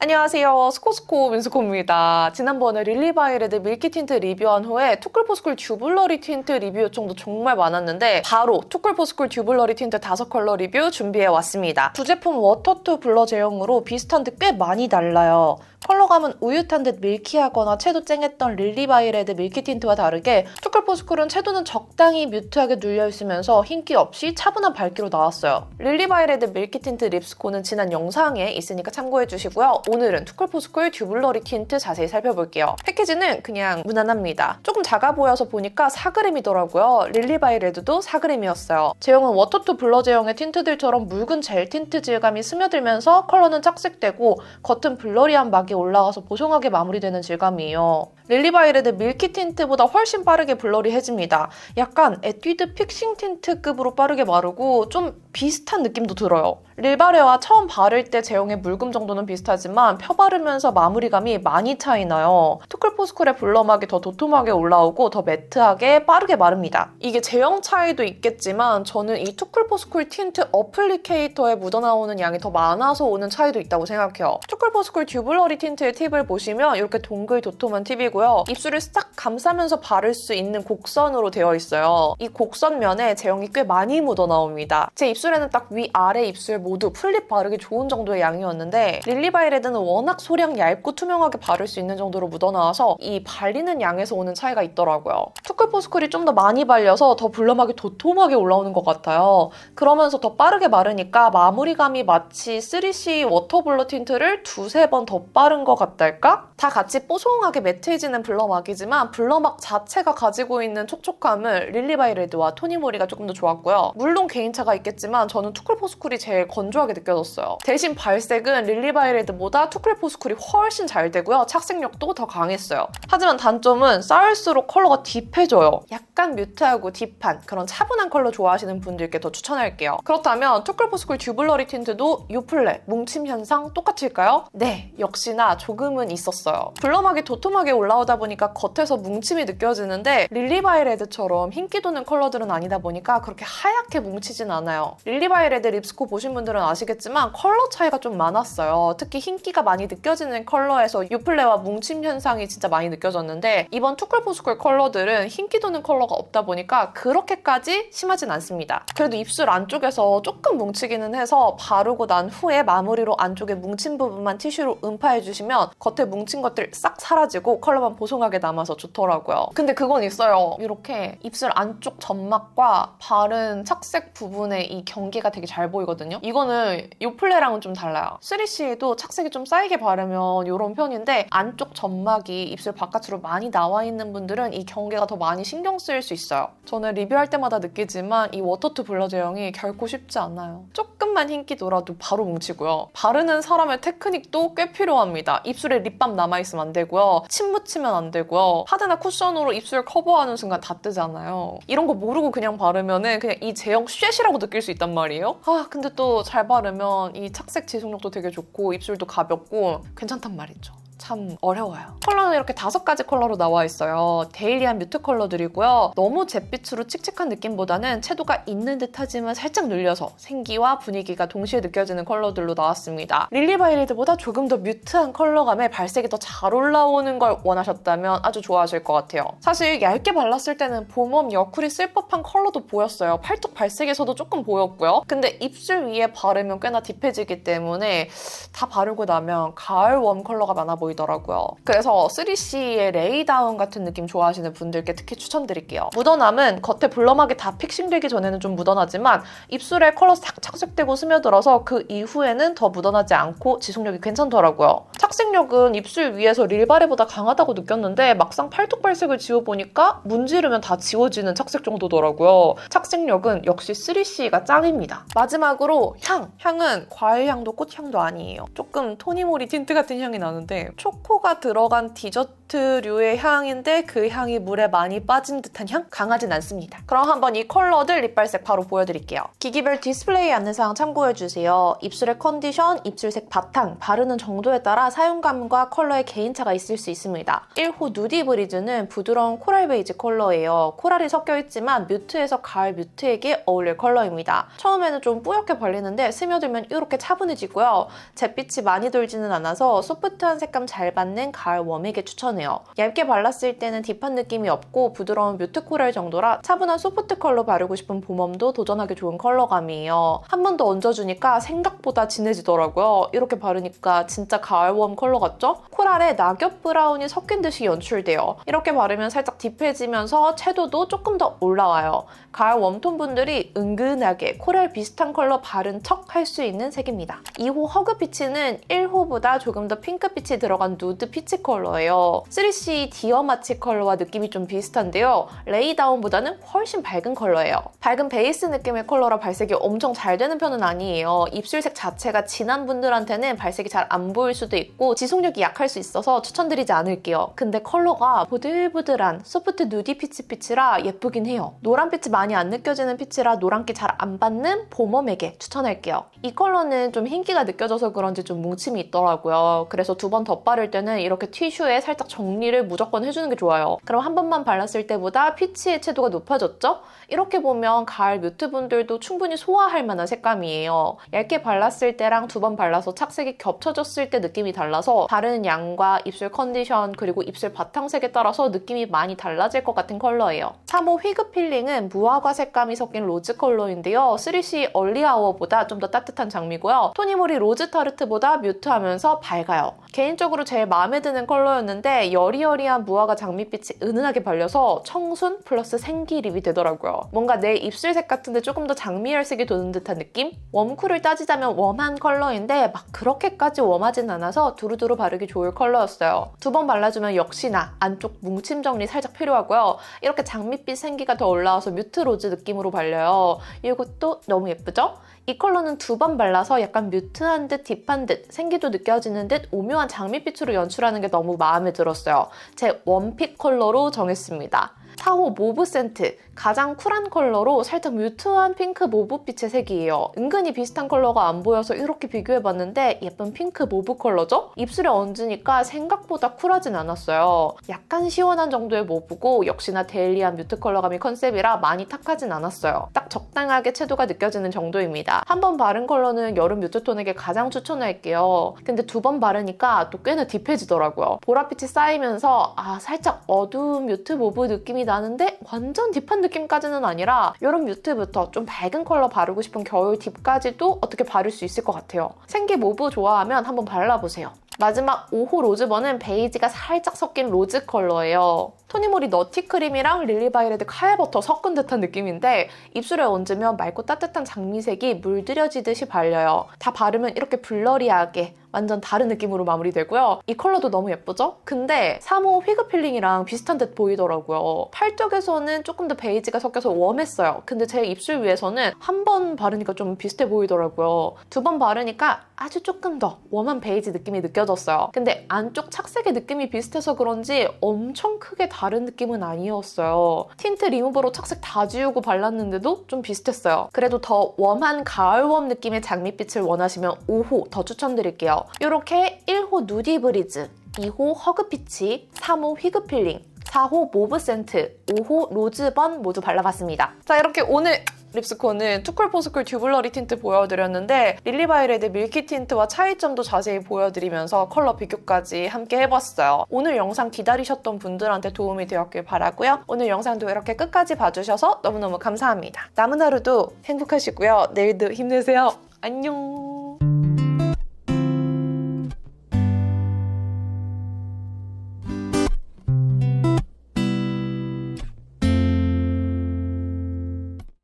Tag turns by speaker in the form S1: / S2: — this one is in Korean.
S1: 안녕하세요. 스코스코 민스코입니다. 지난번에 릴리바이레드 밀키 틴트 리뷰한 후에 투쿨포스쿨 듀블러리 틴트 리뷰 요청도 정말 많았는데 바로 투쿨포스쿨 듀블러리 틴트 5컬러 리뷰 준비해왔습니다. 두 제품 워터2 블러 제형으로 비슷한 듯 꽤 많이 달라요. 컬러감은 우윳한 듯 밀키하거나 채도 쨍했던 릴리바이레드 밀키 틴트와 다르게 투쿨포스쿨은 채도는 적당히 뮤트하게 눌려있으면서 흰기 없이 차분한 밝기로 나왔어요. 릴리바이레드 밀키 틴트 립스코는 지난 영상에 있으니까 참고해주시고요. 오늘은 투쿨포스쿨 듀블러리 틴트 자세히 살펴볼게요. 패키지는 그냥 무난합니다. 조금 작아 보여서 보니까 4g이더라고요. 릴리바이레드도 4g이었어요. 제형은 워터2 블러 제형의 틴트들처럼 묽은 젤 틴트 질감이 스며들면서 컬러는 착색되고 겉은 블러리한 막이 올라가서 보송하게 마무리되는 질감이에요. 릴리바이레드 밀키 틴트보다 훨씬 빠르게 블러리해집니다. 약간 에뛰드 픽싱 틴트급으로 빠르게 마르고 좀 비슷한 느낌도 들어요. 릴바레와 처음 바를 때 제형의 묽음 정도는 비슷하지만 펴바르면서 마무리감이 많이 차이나요. 투쿨포스쿨의 블러막이 더 도톰하게 올라오고 더 매트하게 빠르게 마릅니다. 이게 제형 차이도 있겠지만 저는 이 투쿨포스쿨 틴트 어플리케이터에 묻어나오는 양이 더 많아서 오는 차이도 있다고 생각해요. 투쿨포스쿨 듀블러리 틴트의 팁을 보시면 이렇게 동글 도톰한 팁이고요. 입술을 싹 감싸면서 바를 수 있는 곡선으로 되어 있어요. 이 곡선면에 제형이 꽤 많이 묻어나옵니다. 제 입술에는 딱 위아래 입술 모두 풀립 바르기 좋은 정도의 양이었는데 릴리바이레드는 워낙 소량 얇고 투명하게 바를 수 있는 정도로 묻어나와서 이 발리는 양에서 오는 차이가 있더라고요. 투쿨포스쿨이 좀 더 많이 발려서 더 블러막이 도톰하게 올라오는 것 같아요. 그러면서 더 빠르게 마르니까 마무리감이 마치 3C 워터 블러 틴트를 두세 번 더 빠른 것 같달까? 다 같이 뽀송하게 매트해지는 블러막이지만 블러막 자체가 가지고 있는 촉촉함을 릴리바이레드와 토니모리가 조금 더 좋았고요. 물론 개인차가 있겠지만 저는 투쿨포스쿨이 제일 건조하게 느껴졌어요. 대신 발색은 릴리바이레드보다 투쿨포스쿨이 훨씬 잘 되고요. 착색력도 더 강했어요. 하지만 단점은 쌓을수록 컬러가 딥해져요. 약간 뮤트하고 딥한 그런 차분한 컬러 좋아하시는 분들께 더 추천할게요. 그렇다면 투쿨포스쿨 듀블러리 틴트도 유플레, 뭉침 현상 똑같을까요? 네, 역시나 조금은 있었어요. 블러막이 도톰하게 올라오다 보니까 겉에서 뭉침이 느껴지는데 릴리바이레드처럼 흰기 도는 컬러들은 아니다 보니까 그렇게 하얗게 뭉치진 않아요. 릴리바이레드 립스코 보신 분들은 아시겠지만 컬러 차이가 좀 많았어요. 특히 흰기가 많이 느껴지는 컬러에서 유플레와 뭉침 현상이 진짜 많이 느껴졌는데 이번 투쿨포스쿨 컬러들은 흰기 도는 컬러가 없다 보니까 그렇게까지 심하진 않습니다. 그래도 입술 안쪽에서 조금 뭉치기는 해서 바르고 난 후에 마무리로 안쪽에 뭉친 부분만 티슈로 음파해주시면 겉에 뭉친 것들 싹 사라지고 컬러만 보송하게 남아서 좋더라고요. 근데 그건 있어요. 이렇게 입술 안쪽 점막과 바른 착색 부분의 이 경계가 되게 잘 보이거든요. 이거는 요플레랑은 좀 달라요. 3C에도 착색이 좀 쌓이게 바르면 이런 편인데 안쪽 점막이 입술 바깥으로 많이 나와 있는 분들은 이 경계가 더 많이 신경 쓰일 수 있어요. 저는 리뷰할 때마다 느끼지만 이 워터2 블러 제형이 결코 쉽지 않아요. 조금만 흰기 돌아도 바로 뭉치고요. 바르는 사람의 테크닉도 꽤 필요합니다. 입술에 립밤 남아있으면 안 되고요. 침 묻히면 안 되고요. 파데나 쿠션으로 입술 커버하는 순간 다 뜨잖아요. 이런 거 모르고 그냥 바르면은 그냥 이 제형 쉣이라고 느낄 수 있단 말이에요. 근데 또 잘 바르면 이 착색 지속력도 되게 좋고 입술도 가볍고 괜찮단 말이죠. 참 어려워요. 컬러는 이렇게 5가지 컬러로 나와 있어요. 데일리한 뮤트 컬러들이고요. 너무 잿빛으로 칙칙한 느낌보다는 채도가 있는 듯하지만 살짝 눌려서 생기와 분위기가 동시에 느껴지는 컬러들로 나왔습니다. 릴리바이레드보다 조금 더 뮤트한 컬러감에 발색이 더 잘 올라오는 걸 원하셨다면 아주 좋아하실 것 같아요. 사실 얇게 발랐을 때는 봄웜 여쿨이 쓸 법한 컬러도 보였어요. 팔뚝 발색에서도 조금 보였고요. 근데 입술 위에 바르면 꽤나 딥해지기 때문에 다 바르고 나면 가을 웜 컬러가 많아 보이더라고요. 그래서 3CE의 레이다운 같은 느낌 좋아하시는 분들께 특히 추천드릴게요. 묻어남은 겉에 블러막이 다 픽싱되기 전에는 좀 묻어나지만 입술에 컬러 싹 착색되고 스며들어서 그 이후에는 더 묻어나지 않고 지속력이 괜찮더라고요. 착색력은 입술 위에서 릴바레보다 강하다고 느꼈는데 막상 팔뚝 발색을 지워보니까 문지르면 다 지워지는 착색 정도더라고요. 착색력은 역시 3CE가 짱입니다. 마지막으로 향은 과일 향도 꽃 향도 아니에요. 조금 토니모리 틴트 같은 향이 나는데 초코가 들어간 디저트류의 향인데 그 향이 물에 많이 빠진 듯한 향? 강하진 않습니다. 그럼 한번 이 컬러들 립발색 바로 보여드릴게요. 기기별 디스플레이 안내사항 참고해주세요. 입술의 컨디션, 입술색 바탕, 바르는 정도에 따라 사용감과 컬러의 개인차가 있을 수 있습니다. 1호 누디 브리즈는 부드러운 코랄 베이지 컬러예요. 코랄이 섞여있지만 뮤트에서 가을 뮤트에게 어울릴 컬러입니다. 처음에는 좀 뿌옇게 발리는데 스며들면 이렇게 차분해지고요. 잿빛이 많이 돌지는 않아서 소프트한 색감 잘 받는 가을 웜에게 추천해요. 얇게 발랐을 때는 딥한 느낌이 없고 부드러운 뮤트 코랄 정도라 차분한 소프트 컬러 바르고 싶은 봄웜도 도전하기 좋은 컬러감이에요. 한 번 더 얹어주니까 생각보다 진해지더라고요. 이렇게 바르니까 진짜 가을 웜 컬러 같죠? 코랄에 낙엽 브라운이 섞인 듯이 연출돼요. 이렇게 바르면 살짝 딥해지면서 채도도 조금 더 올라와요. 가을 웜톤 분들이 은근하게 코랄 비슷한 컬러 바른 척 할 수 있는 색입니다. 2호 허그 피치는 1호보다 조금 더 핑크빛이 들어간 누드 피치 컬러예요. 3C 디어 마치 컬러와 느낌이 좀 비슷한데요. 레이다운보다는 훨씬 밝은 컬러예요. 밝은 베이스 느낌의 컬러라 발색이 엄청 잘 되는 편은 아니에요. 입술색 자체가 진한 분들한테는 발색이 잘 안 보일 수도 있고 지속력이 약할 수 있어서 추천드리지 않을게요. 근데 컬러가 보들보들한 소프트 누디 피치라 예쁘긴 해요. 노란빛이 많이 안 느껴지는 피치라 노란기 잘 안 받는 봄웜에게 추천할게요. 이 컬러는 좀 흰기가 느껴져서 그런지 좀 뭉침이 있더라고요. 그래서 두 번 덧바를 때는 이렇게 티슈에 살짝 정리를 무조건 해주는 게 좋아요. 그럼 한 번만 발랐을 때보다 피치의 채도가 높아졌죠? 이렇게 보면 가을 뮤트 분들도 충분히 소화할 만한 색감이에요. 얇게 발랐을 때랑 두 번 발라서 착색이 겹쳐졌을 때 느낌이 달라서 바르는 양과 입술 컨디션 그리고 입술 바탕색에 따라서 느낌이 많이 달라질 것 같은 컬러예요. 3호 휘그 필링은 무화과 색감이 섞인 로즈 컬러인데요. 3C 얼리아워보다 좀 더 따뜻한 장미고요. 토니모리 로즈 타르트보다 뮤트하면서 밝아요. 개인적으로 제일 마음에 드는 컬러였는데 여리여리한 무화과 장미빛이 은은하게 발려서 청순 플러스 생기 립이 되더라고요. 뭔가 내 입술색 같은데 조금 더 장미열색이 도는 듯한 느낌? 웜쿨을 따지자면 웜한 컬러인데 막 그렇게까지 웜하진 않아서 두루두루 바르기 좋을 컬러였어요. 두 번 발라주면 역시나 안쪽 뭉침 정리 살짝 필요하고요. 이렇게 장미빛 생기가 더 올라와서 뮤트 로즈 느낌으로 발려요. 이것도 너무 예쁘죠? 이 컬러는 두 번 발라서 약간 뮤트한 듯 딥한 듯 생기도 느껴지는 듯 오묘한 장미빛으로 연출하는 게 너무 마음에 들었어요. 제 원픽 컬러로 정했습니다. 4호 모브 센트, 가장 쿨한 컬러로 살짝 뮤트한 핑크 모브빛의 색이에요. 은근히 비슷한 컬러가 안 보여서 이렇게 비교해봤는데 예쁜 핑크 모브 컬러죠? 입술에 얹으니까 생각보다 쿨하진 않았어요. 약간 시원한 정도의 모브고 역시나 데일리한 뮤트 컬러감이 컨셉이라 많이 탁하진 않았어요. 딱 적당하게 채도가 느껴지는 정도입니다. 한 번 바른 컬러는 여름 뮤트톤에게 가장 추천할게요. 근데 두 번 바르니까 또 꽤나 딥해지더라고요. 보랏빛이 쌓이면서 살짝 어두운 뮤트 모브 느낌이 나는데 완전 딥한 느낌까지는 아니라 여름 뮤트부터 좀 밝은 컬러 바르고 싶은 겨울 딥까지도 어떻게 바를 수 있을 것 같아요. 생기 모브 좋아하면 한번 발라보세요. 마지막 5호 로즈번은 베이지가 살짝 섞인 로즈 컬러예요. 토니모리 너티크림이랑 릴리바이레드 카야버터 섞은 듯한 느낌인데 입술에 얹으면 맑고 따뜻한 장미색이 물들여지듯이 발려요. 다 바르면 이렇게 블러리하게 완전 다른 느낌으로 마무리되고요. 이 컬러도 너무 예쁘죠? 근데 3호 휘그 필링이랑 비슷한 듯 보이더라고요. 팔 쪽에서는 조금 더 베이지가 섞여서 웜했어요. 근데 제 입술 위에서는 한 번 바르니까 좀 비슷해 보이더라고요. 두 번 바르니까 아주 조금 더 웜한 베이지 느낌이 느껴졌어요. 근데 안쪽 착색의 느낌이 비슷해서 그런지 엄청 크게 다른 느낌은 아니었어요. 틴트 리무버로 착색 다 지우고 발랐는데도 좀 비슷했어요. 그래도 더 웜한 가을 웜 느낌의 장미빛을 원하시면 5호 더 추천드릴게요. 이렇게 1호 누디 브리즈, 2호 허그 피치, 3호 휘그 필링, 4호 모브 센트, 5호 로즈번 모두 발라봤습니다. 자, 이렇게 오늘 립스코는 투쿨포스쿨 듀블러리 틴트 보여드렸는데 릴리바이레드 밀키 틴트와 차이점도 자세히 보여드리면서 컬러 비교까지 함께 해봤어요. 오늘 영상 기다리셨던 분들한테 도움이 되었길 바라고요. 오늘 영상도 이렇게 끝까지 봐주셔서 너무너무 감사합니다. 남은 하루도 행복하시고요. 내일도 힘내세요. 안녕.